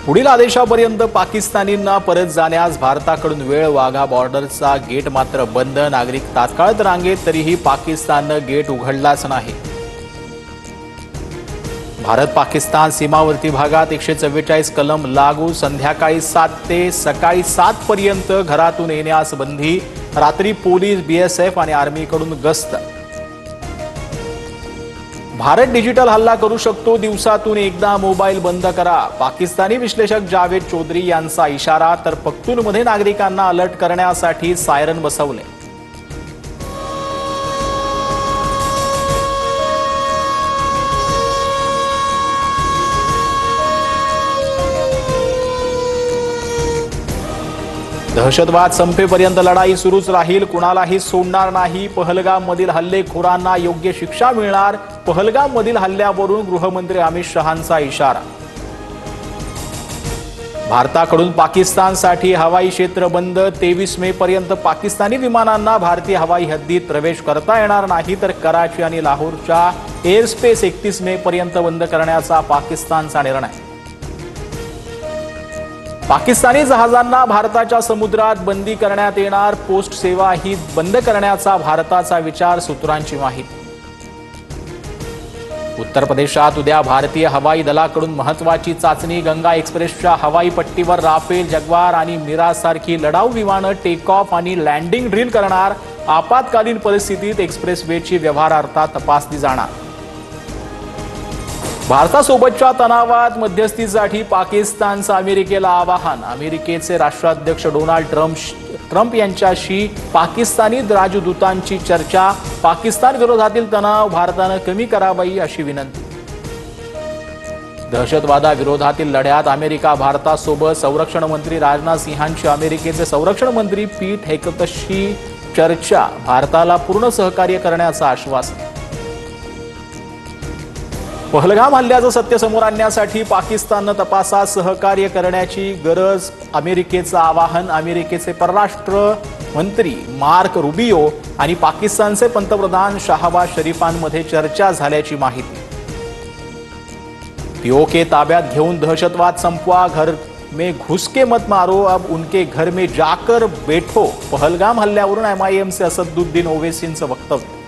पुढील आदेशापर्यंत पाकिस्तानींना परत जाण्यास भारताकडून वेळ. वाघा बॉर्डरचा गेट मात्र बंद. नागरिक तात्काळ रांगेत, तरीही पाकिस्ताननं गेट उघडलाच नाही. भारत पाकिस्तान सीमावर्ती भागात 144 कलम लागू. संध्याकाळी 7 ते सकाळी 7 पर्यंत घरातून येण्यास बंदी. रात्री पोलीस, BSF आणि आर्मीकडून गस्त. भारत डिजिटल हल्ला करू शकतो. दिवसातून एकदा मोबाईल बंद करा. पाकिस्तानी विश्लेषक जावेद चौधरी यांचा इशारा. तर पख्तूनमध्ये नागरिकांना अलर्ट करण्यासाठी सायरन बसवले. दहशतवाद संपेपर्यंत लढाई सुरूच राहील. कुणालाही सोडणार नाही. पहलगाममधील हल्लेखोरांना योग्य शिक्षा मिळणार. पहलगाममधील हल्ल्यावरून गृहमंत्री अमित शहांचा इशारा. भारताकडून पाकिस्तानसाठी हवाई क्षेत्र बंद. 23 मे पर्यंत पाकिस्तानी विमानांना भारतीय हवाई हद्दीत प्रवेश करता येणार नाही. तर कराची आणि लाहोरच्या एअर स्पेस 31 मे पर्यंत बंद करण्याचा पाकिस्तानचा निर्णय. पाकिस्तानी जहाजांना भारताच्या समुद्रात बंदी करण्यात येणार. पोस्ट सेवा ही बंद करण्याचा भारताचा विचार. सूत्रांची माहिती. उत्तर प्रदेशात उद्या भारतीय हवाई दलाकडून महत्वाची चाचणी. गंगा एक्सप्रेसच्या हवाई पट्टीवर राफेल, जग्वार आणि मीरासारखी लढाऊ विमानं टेक ऑफ आणि लँडिंग ड्रिल करणार. आपत्कालीन परिस्थितीत एक्सप्रेसवेची व्यवहारार्थ तपासली जाणार. भारतासोबतच्या तणावात मध्यस्थीसाठी पाकिस्तानचं अमेरिकेला आवाहन. अमेरिकेचे राष्ट्राध्यक्ष डोनाल्ड ट्रम्प यांच्याशी पाकिस्तानी राजदूतांची चर्चा. पाकिस्तान विरोधातील तणाव भारतानं कमी करावाई अशी विनंती. दहशतवादाविरोधातील लढ्यात अमेरिका भारतासोबत. संरक्षण मंत्री राजनाथ सिंहांची अमेरिकेचे संरक्षण मंत्री पीट हेगसेतशी चर्चा. भारताला पूर्ण सहकार्य करण्याचं आश्वासन. पहलगाम हल्ल्याचं सत्य समोर आणण्यासाठी पाकिस्ताननं तपासात सहकार्य करण्याची गरज. अमेरिकेचं आवाहन. अमेरिकेचे परराष्ट्र मंत्री मार्क रुबियो आणि पाकिस्तानचे पंतप्रधान शहबाज शरीफांमध्ये चर्चा झाल्याची माहिती. POK ताब्यात घेऊन दहशतवाद संपवा. घर में घुस के मत मारो, अब उनके घर में जाकर बैठो. पहलगाम हल्ल्यावरून MIMचे असदुद्दीन ओवैसींचं वक्तव्य.